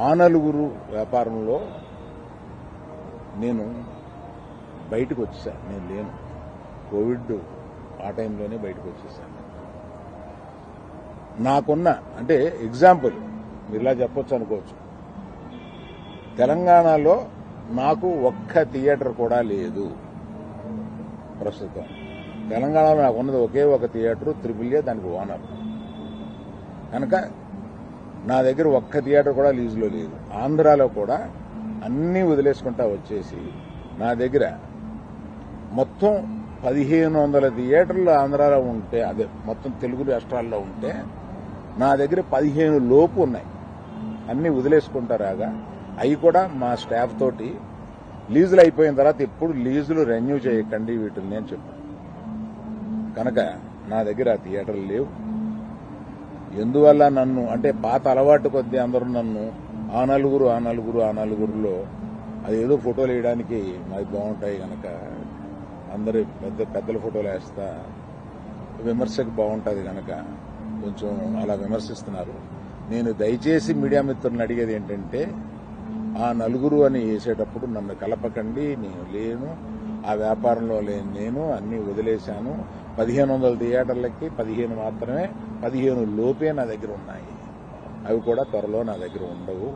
ఆ నలుగురు వ్యాపారంలో నేను బయటకు వచ్చేసాను. నేను లేను. కోవిడ్ ఆ టైంలోనే బయటకు వచ్చేసాను. నాకున్న అంటే ఎగ్జాంపుల్ మీరు ఇలా చెప్పొచ్చు అనుకోవచ్చు. తెలంగాణలో నాకు ఒక్క థియేటర్ కూడా లేదు ప్రస్తుతం. తెలంగాణలో నాకు ఉన్నది ఒకే ఒక థియేటర్, త్రిపుల్ఏ, దానికి ఓనర్. కనుక నా దగ్గర ఒక్క థియేటర్ కూడా లీజులో లేదు. ఆంధ్రాలో కూడా అన్నీ వదిలేసుకుంటా వచ్చేసి నా దగ్గర మొత్తం 1500 థియేటర్లు ఆంధ్రాలో ఉంటే, అదే మొత్తం తెలుగు రాష్ట్రాల్లో ఉంటే నా దగ్గర 15 లోపు ఉన్నాయి. అన్నీ వదిలేసుకుంటారాగా అవి కూడా మా స్టాఫ్ తోటి లీజులు అయిపోయిన తర్వాత ఎప్పుడు లీజులు రెన్యూ చేయకండి వీటిని నేను చెప్పాను. కనుక నా దగ్గర ఆ థియేటర్లు లేవు. ఎందువల్ల నన్ను అంటే పాత అలవాటు కొద్దీ అందరూ నన్ను ఆ నలుగురులో అదేదో ఫోటోలు వేయడానికి మాది బాగుంటాయి కనుక అందరు పెద్దల ఫోటోలు వేస్తా విమర్శకు బాగుంటుంది కనుక కొంచెం అలా విమర్శిస్తున్నారు. నేను దయచేసి మీడియా మిత్రులను అడిగేది ఏంటంటే, ఆ నలుగురు అని వేసేటప్పుడు నన్ను కలపకండి. నేను లేను, ఆ వ్యాపారంలో లేను. నేను అన్నీ వదిలేశాను. 1500 థియేటర్లకి 15 మాత్రమే, 15 లోపే నా దగ్గర ఉన్నాయి. అవి కూడా త్వరలో నా దగ్గర ఉండవు.